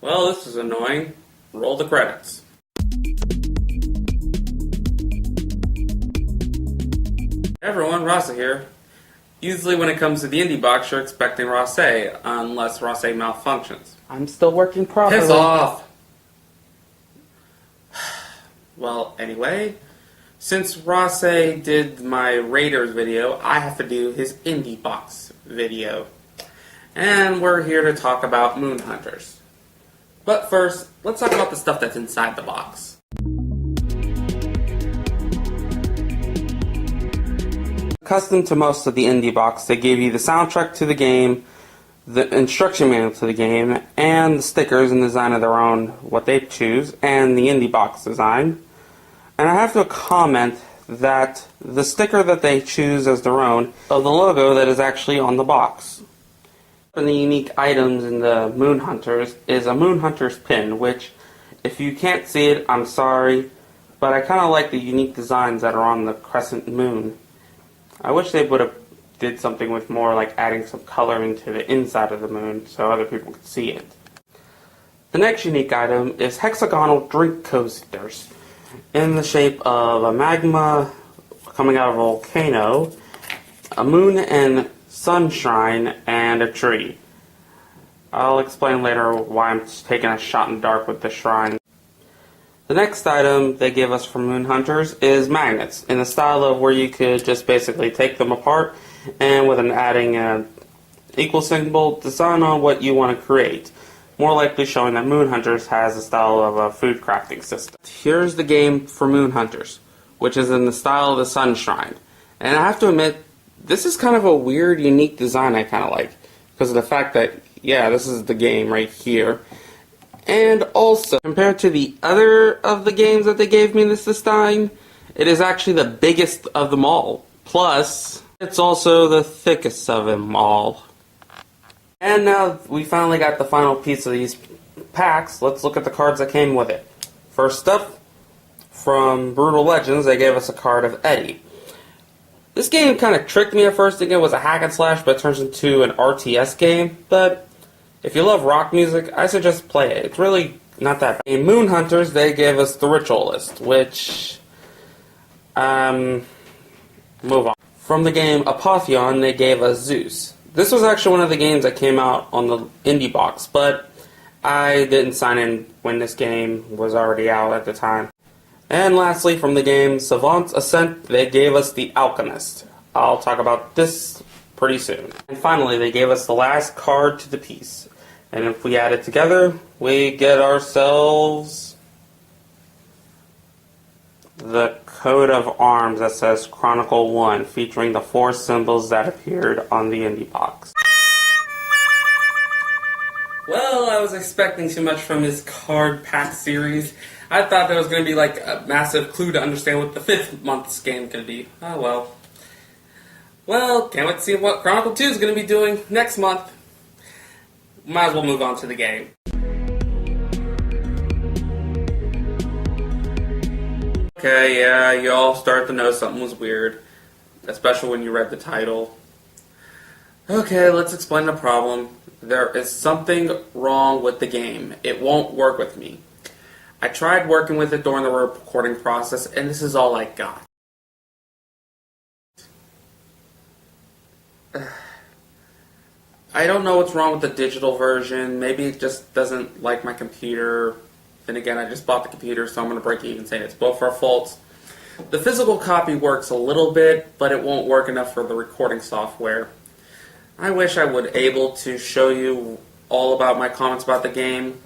Well, this is annoying. Roll the credits. Hey everyone, Rasa here. Usually when it comes to the IndieBox, you're expecting Rasa, unless Rasa malfunctions. I'm still working properly. Piss off! Well, anyway, since Rasa did my Raiders video, I have to do his IndieBox video. And we're here to talk about Moon Hunters. But first, let's talk about the stuff that's inside the box. Accustomed to most of the IndieBox, they give you the soundtrack to the game, the instruction manual to the game, and the stickers in design of their own, what they choose, and the IndieBox design. And I have to comment that the sticker that they choose as their own of the logo that is actually on the box. One of the unique items in the Moon Hunters is a Moon Hunters pin, which, if you can't see it, I'm sorry, but I kind of like the unique designs that are on the crescent moon. I wish they would have did something with more like adding some color into the inside of the moon so other people could see it. The next unique item is hexagonal drink coasters in the shape of a magma coming out of a volcano, a moon and sun shrine, and a tree. I'll explain later why I'm taking a shot in the dark with the shrine. The next item they give us from Moon Hunters is magnets, in the style of where you could just basically take them apart and with adding an equal symbol design on what you want to create. More likely showing that Moon Hunters has a style of a food crafting system. Here's the game for Moon Hunters, which is in the style of the Sun Shrine. And I have to admit, this is kind of a weird, unique design I kind of like, because of the fact that, yeah, this is the game right here. And also, compared to the other of the games that they gave me this time, it is actually the biggest of them all. Plus, it's also the thickest of them all. And now we finally got the final piece of these packs. Let's look at the cards that came with it. First up, from Brutal Legends, they gave us a card of Eddie. This game kind of tricked me at first, thinking it was a hack and slash, but it turns into an RTS game. But if you love rock music, I suggest play it. It's really not that bad. In Moon Hunters, they gave us the Ritualist, which, move on. From the game Apotheon, they gave us Zeus. This was actually one of the games that came out on the IndieBox, but I didn't sign in when this game was already out at the time. And lastly, from the game Savant, Ascent, they gave us the Alchemist. I'll talk about this pretty soon. And finally, they gave us the last card to the piece. And if we add it together, we get ourselves the coat of arms that says Chronicle 1, featuring the 4 symbols that appeared on the IndieBox. Well, I was expecting too much from this card pack series. I thought there was going to be like a massive clue to understand what the 5th month's game could be. Oh well. Well, can't wait to see what Chronicle 2 is going to be doing next month. Might as well move on to the game. Okay, yeah, you all start to know something was weird, especially when you read the title. Okay, let's explain the problem. There is something wrong with the game. It won't work with me. I tried working with it during the recording process, and this is all I got. I don't know what's wrong with the digital version. Maybe it just doesn't like my computer. Then again, I just bought the computer, so I'm going to break even saying it's both our faults. The physical copy works a little bit, but it won't work enough for the recording software. I wish I would able to show you all about my comments about the game,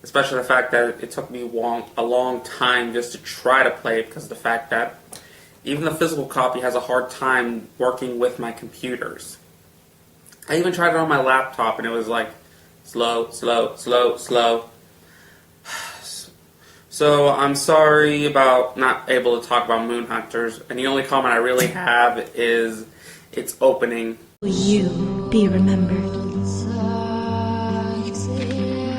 especially the fact that it took me a long time just to try to play it because of the fact that even the physical copy has a hard time working with my computers. I even tried it on my laptop and it was like slow, slow, slow, slow. So I'm sorry about not able to talk about Moon Hunters, and the only comment I really have is its opening. Will you be remembered?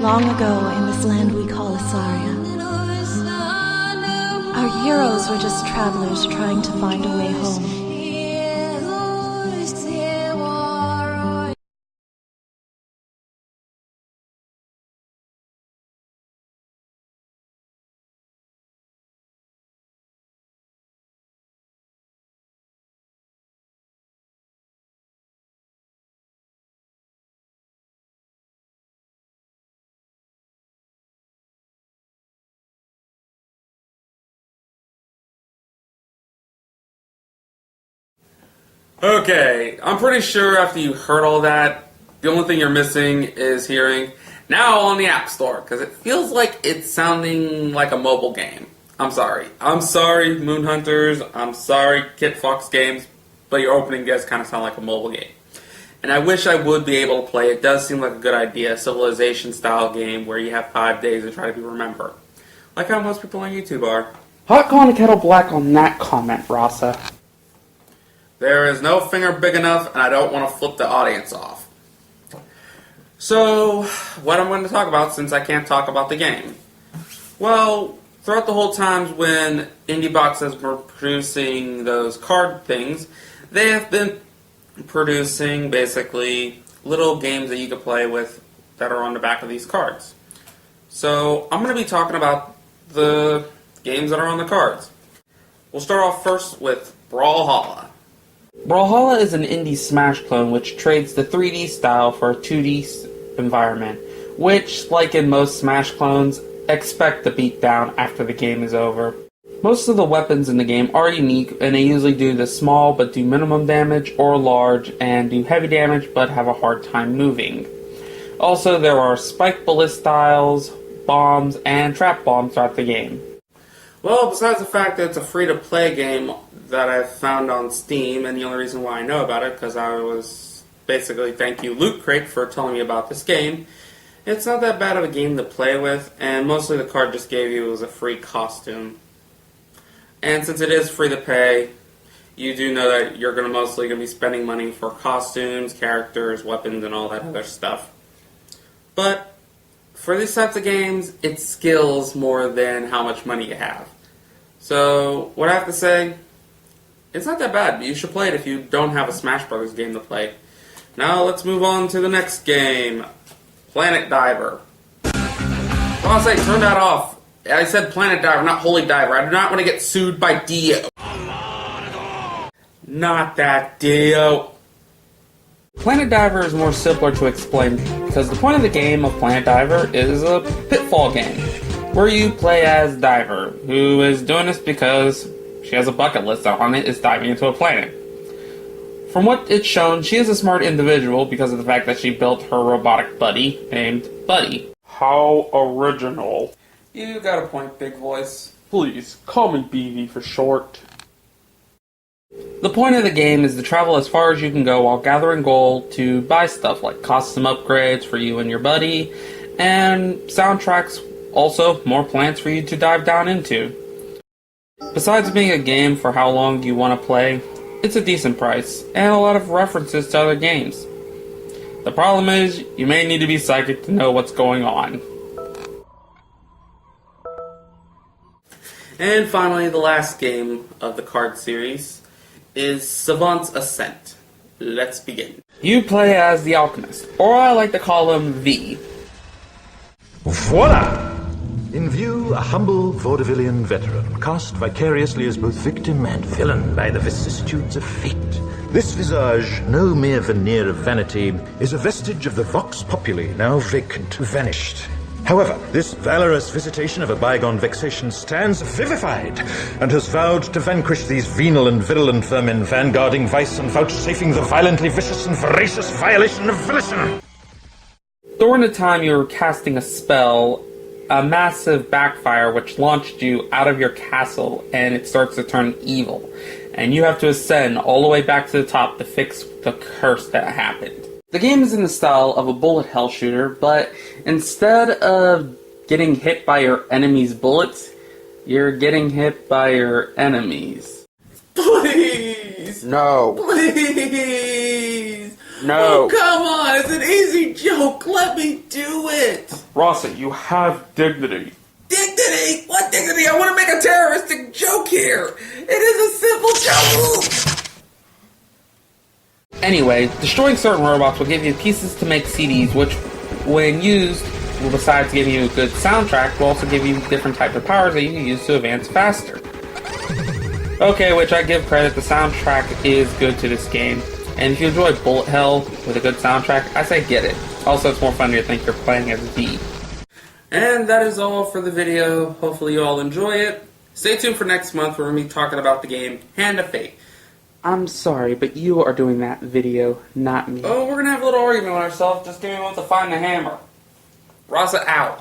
Long ago in this land we call Asaria, our heroes were just travelers trying to find a way home. Okay, I'm pretty sure after you heard all that, the only thing you're missing is hearing now on the App Store, because it feels like it's sounding like a mobile game. I'm sorry. I'm sorry, Moon Hunters. I'm sorry, Kit Fox Games, but your opening does kind of sound like a mobile game. And I wish I would be able to play. It does seem like a good idea, a Civilization-style game where you have 5 days to try to remember. Like how most people on YouTube are. Hot gone kettle black on that comment, Rasa. There is no finger big enough, and I don't want to flip the audience off. So, what I'm going to talk about since I can't talk about the game? Well, throughout the whole times when IndieBox has been producing those card things, they have been producing basically little games that you can play with that are on the back of these cards. So, I'm going to be talking about the games that are on the cards. We'll start off first with Brawlhalla. Brawlhalla is an indie Smash clone which trades the 3D style for a 2D environment, which, like in most Smash clones, expect the beatdown after the game is over. Most of the weapons in the game are unique, and they usually do the small but do minimum damage, or large and do heavy damage but have a hard time moving. Also, there are spike bullet styles, bombs, and trap bombs throughout the game. Well, besides the fact that it's a free-to-play game that I've found on Steam, and the only reason why I know about it, because I was basically, thank you Loot Crate for telling me about this game. It's not that bad of a game to play with, and mostly the card just gave you was a free costume. And since it is free to pay, you do know that you're mostly going to be spending money for costumes, characters, weapons, and all that other stuff. But for these types of games, it's skills more than how much money you have. So, what I have to say, it's not that bad. You should play it if you don't have a Smash Brothers game to play. Now, let's move on to the next game. Planet Diver. Well, I say, turn that off. I said Planet Diver, not Holy Diver. I do not want to get sued by Dio. Not that Dio. Planet Diver is more simpler to explain because the point of the game of Planet Diver is a pitfall game where you play as Diver, who is doing this because she has a bucket list on it is diving into a planet. From what it's shown, she is a smart individual because of the fact that she built her robotic buddy named Buddy. How original. You got a point, big voice. Please, call me BV for short. The point of the game is to travel as far as you can go while gathering gold to buy stuff like costume upgrades for you and your buddy, and soundtracks, also more planets for you to dive down into. Besides being a game for how long you want to play, it's a decent price, and a lot of references to other games. The problem is, you may need to be psychic to know what's going on. And finally, the last game of the card series is Savant's Ascent. Let's begin. You play as the Alchemist, or I like to call him V. Voila! In view, a humble vaudevillian veteran, cast vicariously as both victim and villain by the vicissitudes of fate. This visage, no mere veneer of vanity, is a vestige of the vox populi, now vacant, vanished. However, this valorous visitation of a bygone vexation stands vivified, and has vowed to vanquish these venal and virulent vermin, vanguarding vice and vouchsafing the violently vicious and voracious violation of volition. During the time you were casting a spell, a massive backfire which launched you out of your castle, and it starts to turn evil. And you have to ascend all the way back to the top to fix the curse that happened. The game is in the style of a bullet hell shooter, but instead of getting hit by your enemy's bullets, you're getting hit by your enemies. Please! No. Please! No. Oh, come on! It's an easy joke! Let me do it! Rasa, you have dignity. Dignity? What dignity? I want to make a terroristic joke here! It is a simple joke! Anyway, destroying certain robots will give you pieces to make CDs, which, when used, will besides giving you a good soundtrack, will also give you different types of powers that you can use to advance faster. Okay, which I give credit, the soundtrack is good to this game. And if you enjoy bullet hell with a good soundtrack, I say get it. Also, it's more fun to think you're playing as V. And that is all for the video. Hopefully you all enjoy it. Stay tuned for next month where we're going to be talking about the game Hand of Fate. I'm sorry, but you are doing that video, not me. Oh, we're gonna have a little argument with ourselves. Just give me a moment to find the hammer. Ross it out.